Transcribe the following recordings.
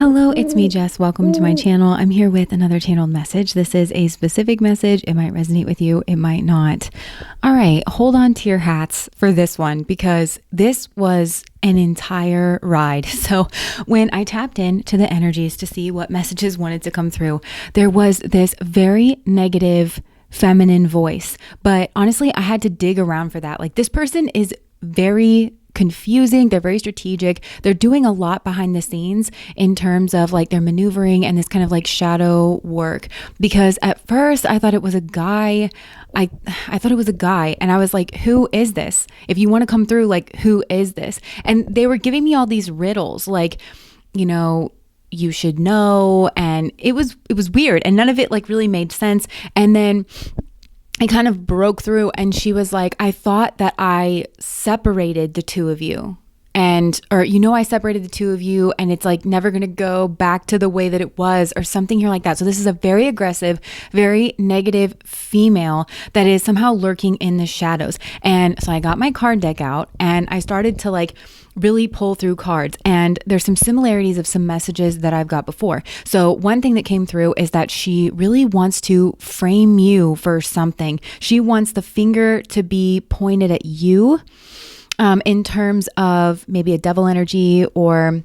Hello, it's me, Jess. Welcome to my channel. I'm here with another channeled message. This is a specific message. It might resonate with you. It might not. All right, hold on to your hats for this one because this was an entire ride. So when I tapped into the energies to see what messages wanted to come through, there was this very negative feminine voice. But honestly, I had to dig around for that. Like, this person is very confusing. They're very strategic. They're doing a lot behind the scenes in terms of like their maneuvering and this kind of like shadow work. Because at first I thought it was a guy. I thought it was a guy, and I was like, who is this? If you want to come through, like, who is this? And they were giving me all these riddles, like, you should know. And it was weird, and none of it like really made sense. And then I kind of broke through, and she was like, I thought that I separated the two of you. I separated the two of you, and it's like never going to go back to the way that it was, or something here like that. So this is a very aggressive, very negative female that is somehow lurking in the shadows. And so I got my card deck out and I started to like really pull through cards, and there's some similarities of some messages that I've got before. So one thing that came through is that she really wants to frame you for something. She wants the finger to be pointed at you, in terms of maybe a devil energy or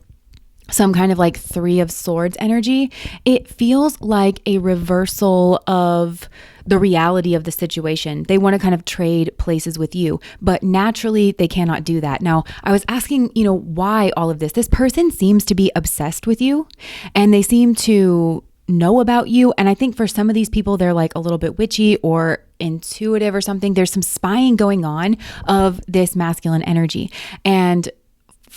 some kind of like Three of Swords energy. It feels like a reversal of the reality of the situation. They want to kind of trade places with you, but naturally they cannot do that. Now, I was asking, why all of this? This person seems to be obsessed with you, and they seem to know about you. And I think for some of these people, they're like a little bit witchy or intuitive or something. There's some spying going on of this masculine energy. And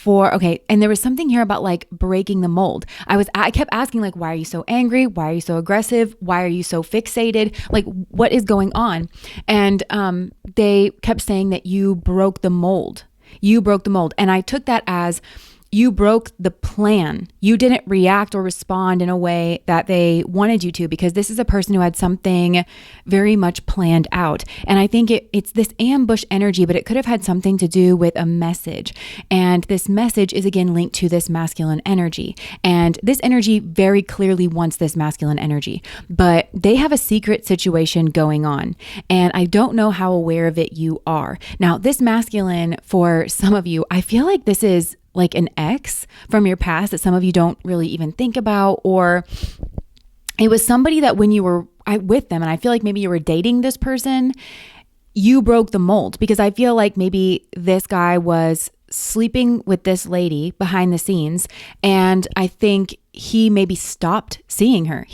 there was something here about like breaking the mold. I kept asking, like, why are you so angry? Why are you so aggressive? Why are you so fixated? Like, what is going on? And they kept saying that you broke the mold. You broke the mold. And I took that as you broke the plan. You didn't react or respond in a way that they wanted you to, because this is a person who had something very much planned out. And I think it's this ambush energy, but it could have had something to do with a message. And this message is again linked to this masculine energy. And this energy very clearly wants this masculine energy, but they have a secret situation going on. And I don't know how aware of it you are. Now, this masculine, for some of you, I feel like this is like an ex from your past that some of you don't really even think about, or it was somebody that when you were with them, and I feel like maybe you were dating this person, you broke the mold, because I feel like maybe this guy was sleeping with this lady behind the scenes, and I think he maybe stopped seeing her.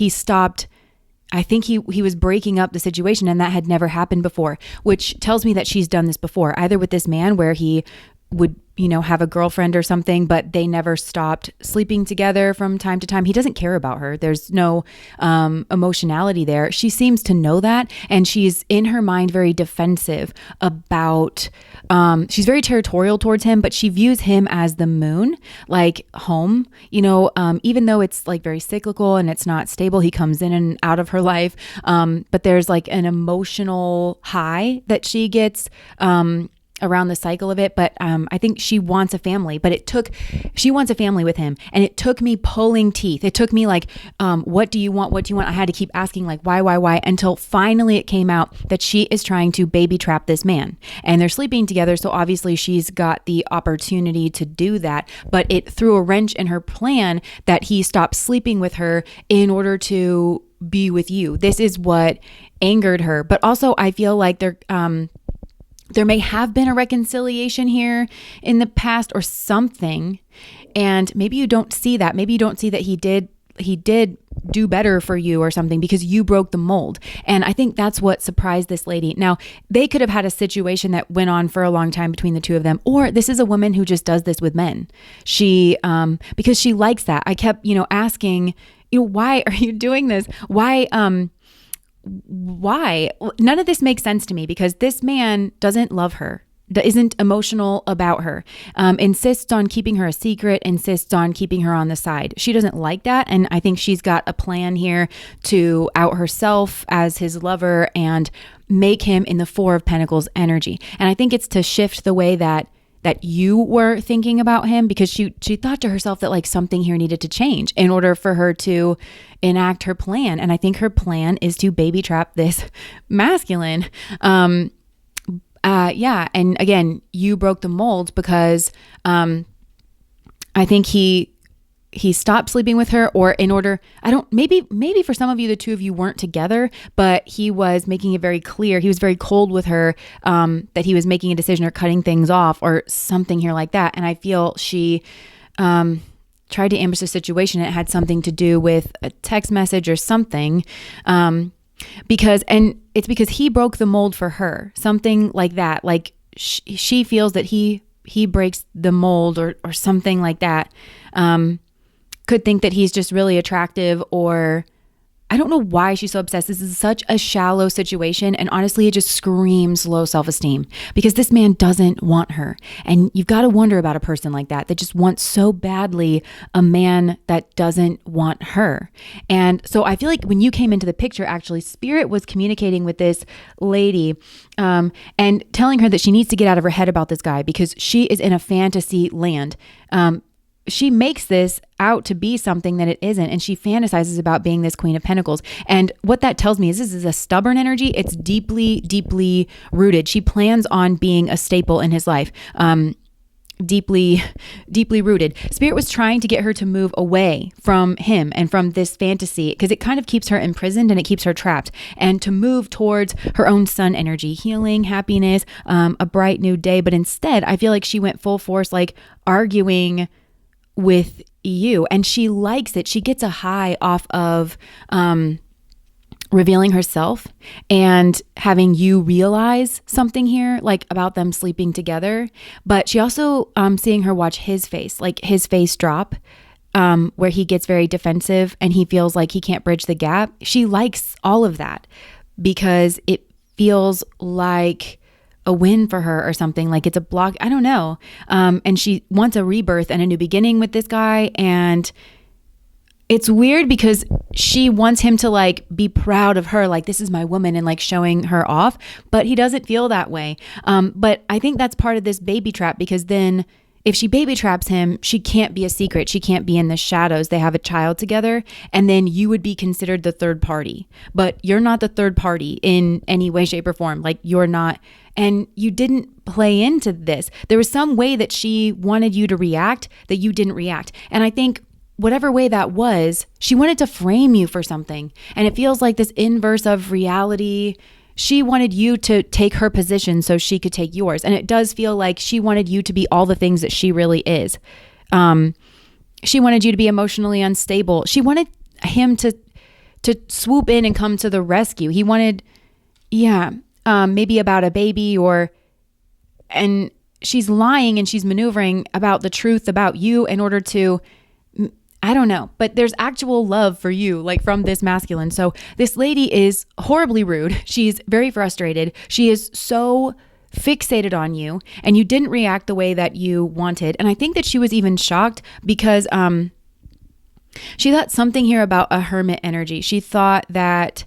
I think he was breaking up the situation, and that had never happened before, which tells me that she's done this before, either with this man where he would have a girlfriend or something, but they never stopped sleeping together from time to time. He doesn't care about her. There's no emotionality there. She seems to know that, and she's in her mind very defensive about, she's very territorial towards him, but she views him as the moon, like home, even though it's like very cyclical and it's not stable. He comes in and out of her life, but there's like an emotional high that she gets around the cycle of it. But I think she wants a family, but she wants a family with him. And it took me pulling teeth. It took me like, what do you want? What do you want? I had to keep asking like, why? Until finally it came out that she is trying to baby trap this man, and they're sleeping together. So obviously she's got the opportunity to do that, but it threw a wrench in her plan that he stopped sleeping with her in order to be with you. This is what angered her. But also I feel like there may have been a reconciliation here in the past or something. And maybe you don't see that. Maybe you don't see that he did do better for you or something, because you broke the mold. And I think that's what surprised this lady. Now, they could have had a situation that went on for a long time between the two of them, or this is a woman who just does this with men. She, because she likes that. I kept, asking, why are you doing this? Why? None of this makes sense to me, because this man doesn't love her, isn't emotional about her, insists on keeping her a secret, insists on keeping her on the side. She doesn't like that. And I think she's got a plan here to out herself as his lover and make him in the Four of Pentacles energy. And I think it's to shift the way that that you were thinking about him, because she thought to herself that like something here needed to change in order for her to enact her plan. And I think her plan is to baby trap this masculine. Yeah. And again, you broke the mold because I think he stopped sleeping with her, or in order, maybe for some of you, the two of you weren't together, but he was making it very clear. He was very cold with her, that he was making a decision or cutting things off or something here like that. And I feel she, tried to ambush the situation. It had something to do with a text message or something. Because he broke the mold for her, something like that. Like she feels that he breaks the mold or something like that. Could think that he's just really attractive, or I don't know why she's so obsessed. This is such a shallow situation. And honestly, it just screams low self-esteem, because this man doesn't want her. And you've got to wonder about a person like that just wants so badly a man that doesn't want her. And so I feel like when you came into the picture, actually, Spirit was communicating with this lady, and telling her that she needs to get out of her head about this guy, because she is in a fantasy land. She makes this out to be something that it isn't, and she fantasizes about being this Queen of Pentacles. And what that tells me is this is a stubborn energy. It's deeply, deeply rooted. She plans on being a staple in his life. Deeply, deeply rooted. Spirit was trying to get her to move away from him and from this fantasy, because it kind of keeps her imprisoned and it keeps her trapped, and to move towards her own sun energy, healing, happiness, a bright new day. But instead, I feel like she went full force, like arguing with you, and she likes it. She gets a high off of revealing herself and having you realize something here, like about them sleeping together. But she also seeing her watch his face, like his face drop, where he gets very defensive and he feels like he can't bridge the gap. She likes all of that because it feels like a win for her or something, like it's a block. I don't know. And she wants a rebirth and a new beginning with this guy. And it's weird because she wants him to like be proud of her, like this is my woman, and like showing her off, but he doesn't feel that way. But I think that's part of this baby trap, because then if she baby traps him, she can't be a secret. She can't be in the shadows. They have a child together, and then you would be considered the third party, but you're not the third party in any way, shape, or form. Like you're not. And you didn't play into this. There was some way that she wanted you to react that you didn't react. And I think whatever way that was, she wanted to frame you for something. And it feels like this inverse of reality. She wanted you to take her position so she could take yours. And it does feel like she wanted you to be all the things that she really is. She wanted you to be emotionally unstable. She wanted him to swoop in and come to the rescue. He wanted, maybe about a baby, and she's lying and she's maneuvering about the truth about you in order to, I don't know, but there's actual love for you, like from this masculine. So this lady is horribly rude. She's very frustrated. She is so fixated on you, and you didn't react the way that you wanted. And I think that she was even shocked because she thought something here about a hermit energy. She thought that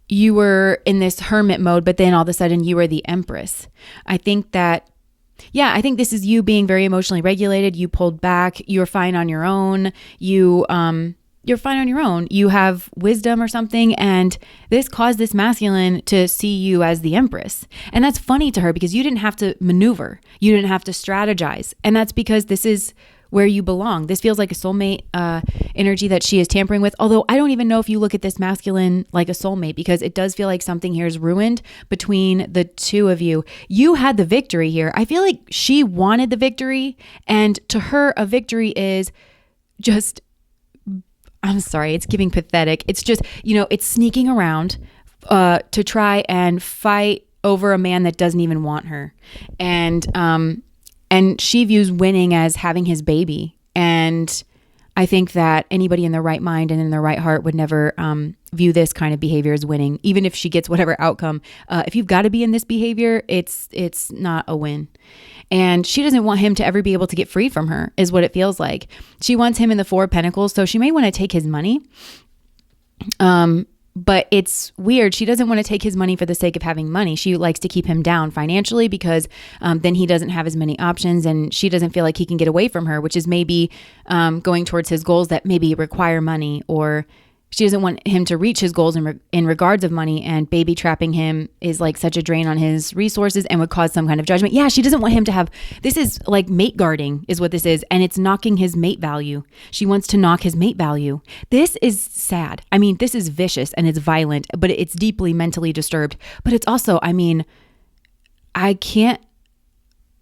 you were in this hermit mode, but then all of a sudden you were the empress. I think this is you being very emotionally regulated. You pulled back. You're fine on your own. You're fine on your own. You have wisdom or something. And this caused this masculine to see you as the empress. And that's funny to her because you didn't have to maneuver. You didn't have to strategize. And that's because this is where you belong. This feels like a soulmate energy that she is tampering with. Although I don't even know if you look at this masculine like a soulmate, because it does feel like something here is ruined between the two of you. You had the victory here. I feel like she wanted the victory, and to her, a victory is just, I'm sorry, it's giving pathetic. It's just, it's sneaking around to try and fight over a man that doesn't even want her. And she views winning as having his baby. And I think that anybody in their right mind and in their right heart would never view this kind of behavior as winning, even if she gets whatever outcome. If you've got to be in this behavior, it's not a win. And she doesn't want him to ever be able to get free from her, is what it feels like. She wants him in the Four of Pentacles, so she may want to take his money. But it's weird. She doesn't want to take his money for the sake of having money. She likes to keep him down financially because then he doesn't have as many options, and she doesn't feel like he can get away from her, which is maybe going towards his goals that maybe require money, or she doesn't want him to reach his goals in regards of money, and baby trapping him is like such a drain on his resources and would cause some kind of judgment. Yeah, she doesn't want him to have, this is like mate guarding is what this is, and it's knocking his mate value. She wants to knock his mate value. This is sad. I mean, this is vicious and it's violent, but it's deeply mentally disturbed. But it's also, I mean, I can't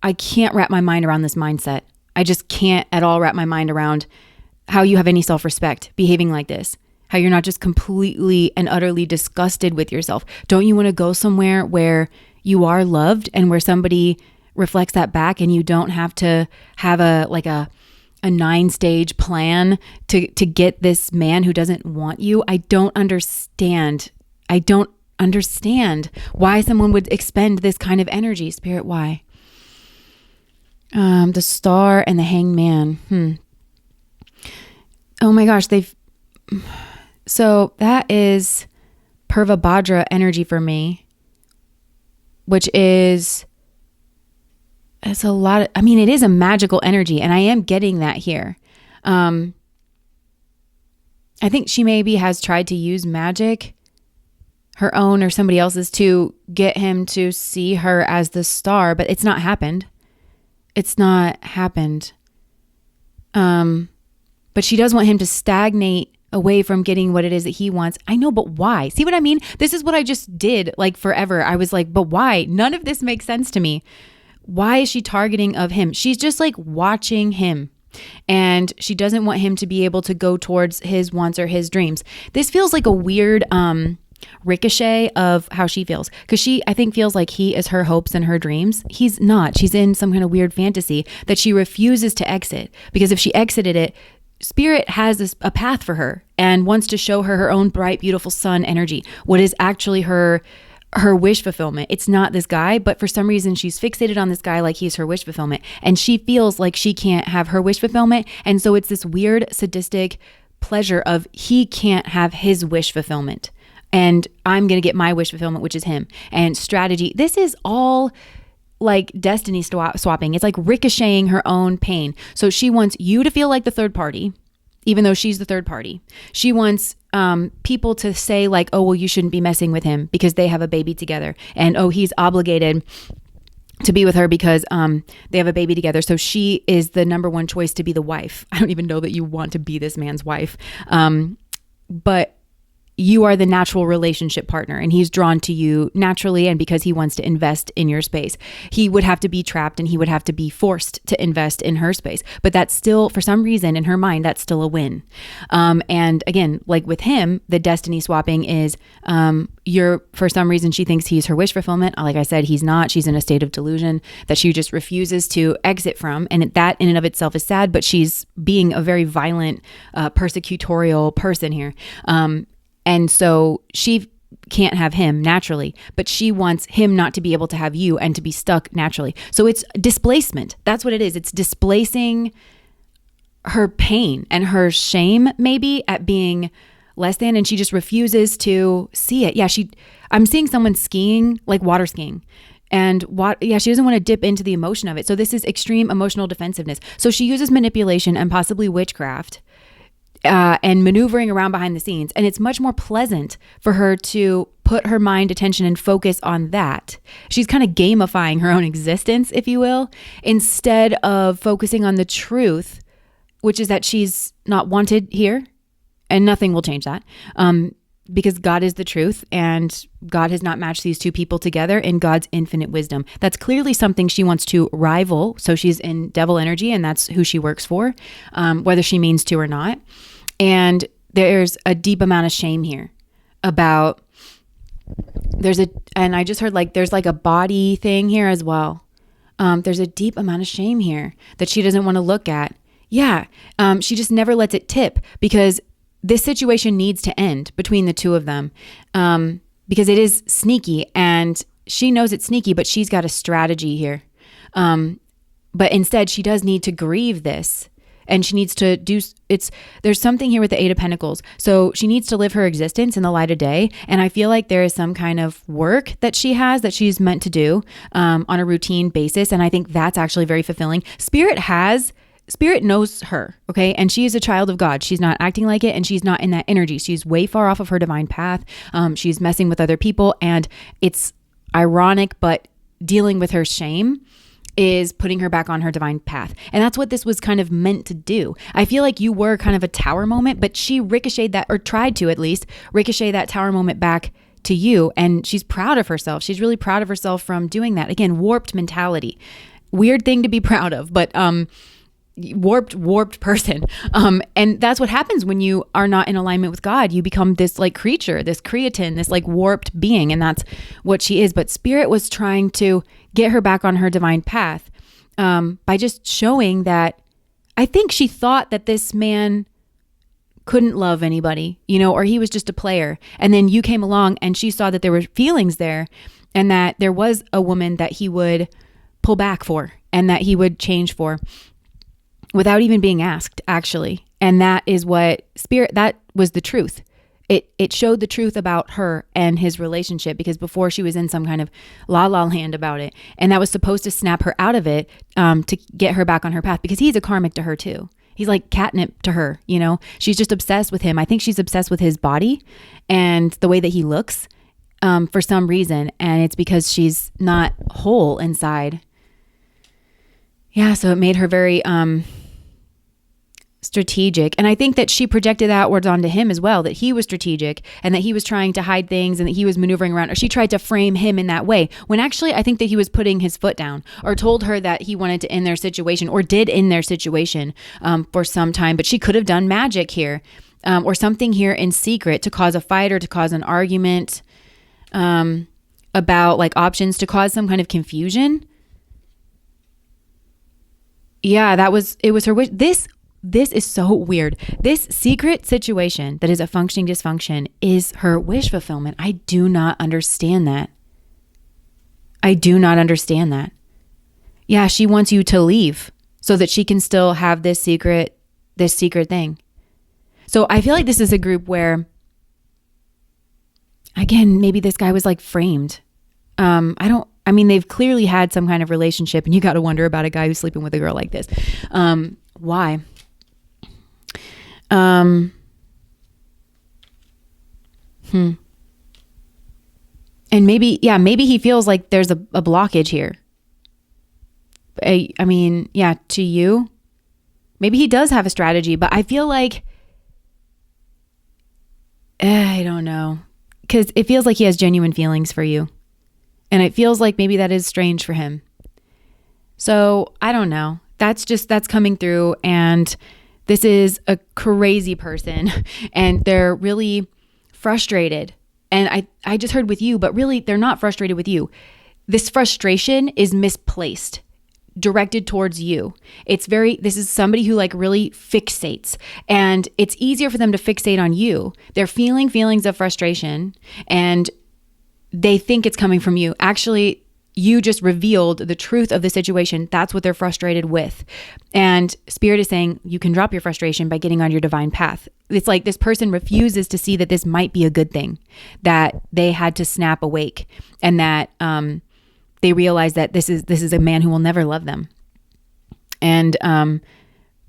wrap my mind around this mindset. I just can't at all wrap my mind around how you have any self-respect behaving like this. How you're not just completely and utterly disgusted with yourself. Don't you want to go somewhere where you are loved and where somebody reflects that back, and you don't have to have a 9-stage plan to get this man who doesn't want you? I don't understand why someone would expend this kind of energy. Spirit, why? The Star and the Hanged Man. Oh my gosh, so that is Purvabhadra energy for me, which is, it's a lot of, I mean, it is a magical energy, and I am getting that here. I think she maybe has tried to use magic, her own or somebody else's, to get him to see her as the star, but it's not happened. It's not happened. But she does want him to stagnate away from getting what it is that he wants. I know, but why? See what I mean? This is what I just did like forever. I was like, but why? None of this makes sense to me. Why is she targeting of him? She's just like watching him, and she doesn't want him to be able to go towards his wants or his dreams. This feels like a weird ricochet of how she feels, because she, I think, feels like he is her hopes and her dreams. He's not. She's in some kind of weird fantasy that she refuses to exit, because if she exited it, Spirit has a path for her and wants to show her own bright, beautiful sun energy, what is actually her wish fulfillment. It's not this guy, but for some reason she's fixated on this guy like he's her wish fulfillment, and she feels like she can't have her wish fulfillment. And so it's this weird sadistic pleasure of he can't have his wish fulfillment, and I'm going to get my wish fulfillment, which is him. And strategy. This is all like destiny swapping. It's like ricocheting her own pain. So she wants you to feel like the third party, even though she's the third party. She wants people to say like, oh, well, you shouldn't be messing with him because they have a baby together. And oh, he's obligated to be with her because they have a baby together. So she is the number one choice to be the wife. I don't even know that you want to be this man's wife. But you are the natural relationship partner, and he's drawn to you naturally, and because he wants to invest in your space. He would have to be trapped, and he would have to be forced to invest in her space. But that's still, for some reason in her mind, that's still a win. And again, like with him, the destiny swapping is for some reason she thinks he's her wish fulfillment. Like I said, he's not. She's in a state of delusion that she just refuses to exit from, and that in and of itself is sad, but she's being a very violent, persecutorial person here. And so she can't have him naturally, but she wants him not to be able to have you and to be stuck naturally. So it's displacement. That's what it is. It's displacing her pain and her shame maybe at being less than, and she just refuses to see it. Yeah, I'm seeing someone skiing, like water skiing. And she doesn't want to dip into the emotion of it. So this is extreme emotional defensiveness. So she uses manipulation and possibly witchcraft and maneuvering around behind the scenes. And it's much more pleasant for her to put her mind, attention, and focus on that. She's kind of gamifying her own existence, if you will, instead of focusing on the truth, which is that she's not wanted here, and nothing will change that. Because God is the truth, and God has not matched these two people together in God's infinite wisdom. That's clearly something she wants to rival. So she's in devil energy, and that's who she works for, whether she means to or not. And there's a deep amount of shame here about, and I just heard like, there's like a body thing here as well. There's a deep amount of shame here that she doesn't want to look at. Yeah. She just never lets it tip, because this situation needs to end between the two of them, because it is sneaky, and she knows it's sneaky, but she's got a strategy here. But instead, she does need to grieve this And she needs to there's something here with the Eight of Pentacles. So she needs to live her existence in the light of day. And I feel like there is some kind of work that she's meant to do on a routine basis. And I think that's actually very fulfilling. Spirit knows her, okay? And she is a child of God. She's not acting like it, and she's not in that energy. She's way far off of her divine path. She's messing with other people, and it's ironic, but dealing with her shame is putting her back on her divine path. And that's what this was kind of meant to do. I feel like you were kind of a tower moment, but she ricocheted that, or tried to at least, ricochet that tower moment back to you, and she's proud of herself. She's really proud of herself from doing that. Again, warped mentality. Weird thing to be proud of, but warped person. And that's what happens when you are not in alignment with God. You become this like creature, this cretin, this like warped being. And that's what she is. But Spirit was trying to get her back on her divine path by just showing that I think she thought that this man couldn't love anybody, or he was just a player. And then you came along and she saw that there were feelings there, and that there was a woman that he would pull back for and that he would change for, without even being asked, actually. And that is what that was the truth. It showed the truth about her and his relationship, because before she was in some kind of la la land about it. And that was supposed to snap her out of it to get her back on her path, because he's a karmic to her too. He's like catnip to her, She's just obsessed with him. I think she's obsessed with his body and the way that he looks for some reason. And it's because she's not whole inside. Yeah, so it made her very strategic. And I think that she projected that outwards onto him as well, that he was strategic and that he was trying to hide things and that he was maneuvering around, or she tried to frame him in that way, when actually I think that he was putting his foot down, or told her that he wanted to end their situation, or did end their situation for some time. But she could have done magic here or something here in secret to cause a fight or to cause an argument about like options, to cause some kind of confusion. Yeah, it was her wish. This is so weird. This secret situation that is a functioning dysfunction is her wish fulfillment. I do not understand that. Yeah, she wants you to leave so that she can still have this secret thing. So I feel like this is a group where, again, maybe this guy was like framed. They've clearly had some kind of relationship, and you got to wonder about a guy who's sleeping with a girl like this. Why? And maybe he feels like there's a blockage here. To you, maybe he does have a strategy, but I feel like, I don't know, because it feels like he has genuine feelings for you. And it feels like maybe that is strange for him. So I don't know. That's coming through, and this is a crazy person, and they're really frustrated. And I just heard with you, but really they're not frustrated with you. This frustration is misplaced, directed towards you. This is somebody who like really fixates, and it's easier for them to fixate on you. They're feeling feelings of frustration, and they think it's coming from you. Actually, you just revealed the truth of the situation. That's what they're frustrated with. And Spirit is saying you can drop your frustration by getting on your divine path. It's like this person refuses to see that this might be a good thing, that they had to snap awake, and that they realize that this is a man who will never love them, and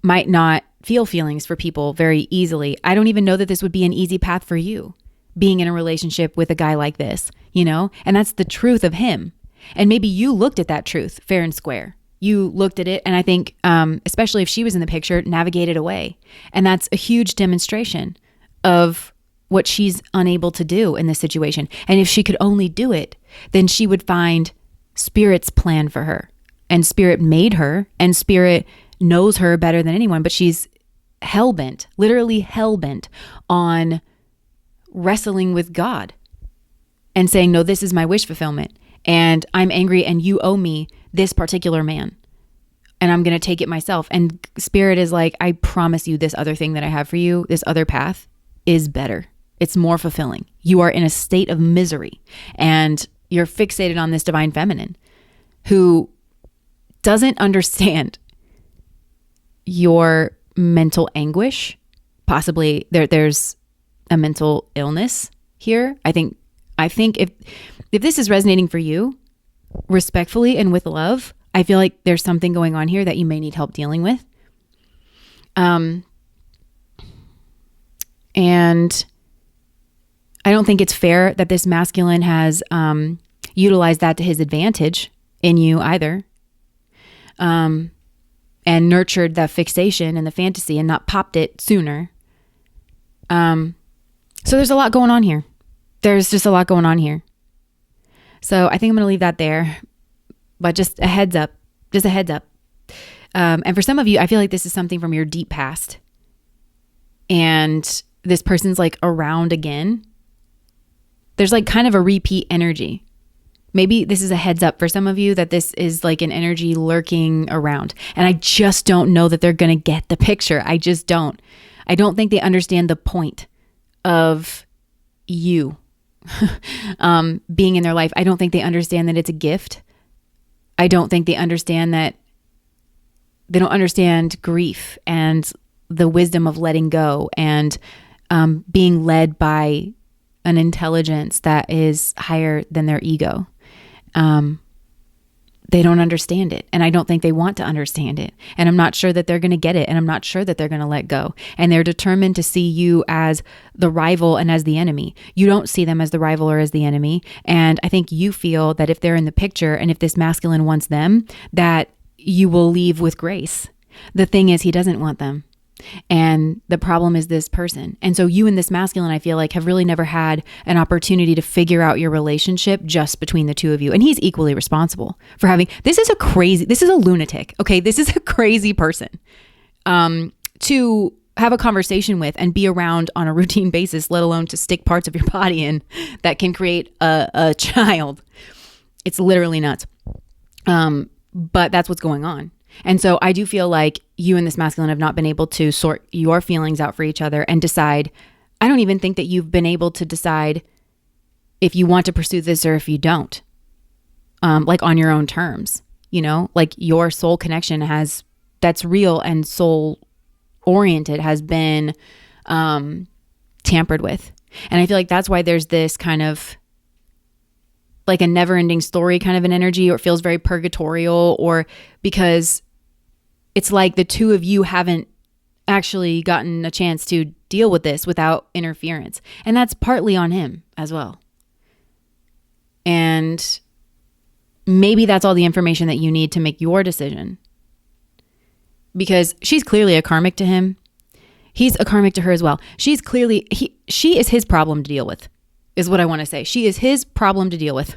might not feel feelings for people very easily. I don't even know that this would be an easy path for you, being in a relationship with a guy like this, and that's the truth of him. And maybe you looked at that truth fair and square. You looked at it, and I think, especially if she was in the picture, navigated away. And that's a huge demonstration of what she's unable to do in this situation. And if she could only do it, then she would find Spirit's plan for her. And Spirit made her, and Spirit knows her better than anyone, but she's hell-bent, literally hell-bent on wrestling with God and saying, no, this is my wish fulfillment. And I'm angry, and you owe me this particular man, and I'm going to take it myself. And Spirit is like, I promise you, this other thing that I have for you, this other path is better. It's more fulfilling. You are in a state of misery, and you're fixated on this divine feminine who doesn't understand your mental anguish. Possibly there's a mental illness here. I think if this is resonating for you, respectfully and with love, I feel like there's something going on here that you may need help dealing with. And I don't think it's fair that this masculine has utilized that to his advantage in you either. And nurtured the fixation and the fantasy and not popped it sooner. So there's a lot going on here. There's just a lot going on here. So I think I'm going to leave that there, but just a heads up. And for some of you, I feel like this is something from your deep past, and this person's like around again. There's like kind of a repeat energy. Maybe this is a heads up for some of you that this is like an energy lurking around. And I just don't know that they're going to get the picture. I just don't. I don't think they understand the point of you being in their life. I don't think they understand that it's a gift. I don't think they understand that they don't understand grief and the wisdom of letting go and being led by an intelligence that is higher than their ego. They don't understand it. And I don't think they want to understand it. And I'm not sure that they're going to get it. And I'm not sure that they're going to let go. And they're determined to see you as the rival and as the enemy. You don't see them as the rival or as the enemy. And I think you feel that if they're in the picture and if this masculine wants them, that you will leave with grace. The thing is, he doesn't want them. And the problem is this person. And so you and this masculine, I feel like, have really never had an opportunity to figure out your relationship just between the two of you. And he's equally responsible for having, this is a lunatic. Okay. This is a crazy person, to have a conversation with and be around on a routine basis, let alone to stick parts of your body in that can create a child. It's literally nuts. But that's what's going on. And so I do feel like you and this masculine have not been able to sort your feelings out for each other and decide. I don't even think that you've been able to decide if you want to pursue this or if you don't, like on your own terms, like your soul connection that's real and soul oriented has been tampered with. And I feel like that's why there's this kind of like a never ending story kind of an energy, or it feels very purgatorial, or because it's like the two of you haven't actually gotten a chance to deal with this without interference. And that's partly on him as well. And maybe that's all the information that you need to make your decision, because she's clearly a karmic to him. He's a karmic to her as well. She is his problem to deal with, is what I want to say. She is his problem to deal with.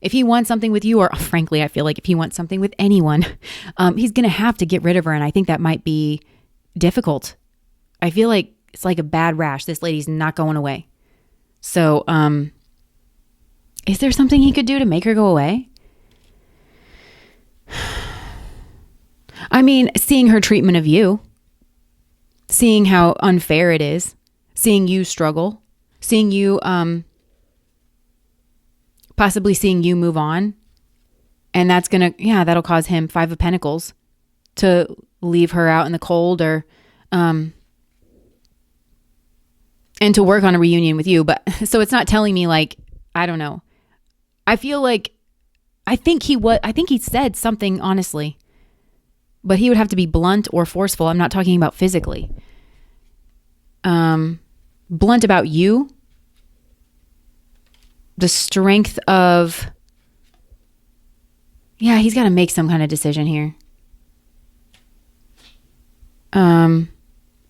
If he wants something with you, or frankly, I feel like if he wants something with anyone, he's going to have to get rid of her. And I think that might be difficult. I feel like it's like a bad rash. This lady's not going away. So, is there something he could do to make her go away? I mean, seeing her treatment of you, seeing how unfair it is, seeing you struggle, seeing you, possibly seeing you move on. And that's that'll cause him 5 of Pentacles to leave her out in the cold, or, and to work on a reunion with you. But so it's not telling me, like, I don't know. I feel like, I think he said something honestly, but he would have to be blunt or forceful. I'm not talking about physically. Blunt about you. The strength of, he's got to make some kind of decision here.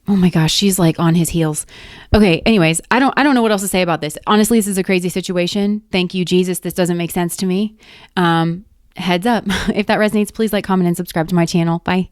Oh my gosh, she's like on his heels. Okay, anyways, I don't know what else to say about this. Honestly, this is a crazy situation. Thank you, Jesus. This doesn't make sense to me. Heads up. If that resonates, please like, comment, and subscribe to my channel. Bye.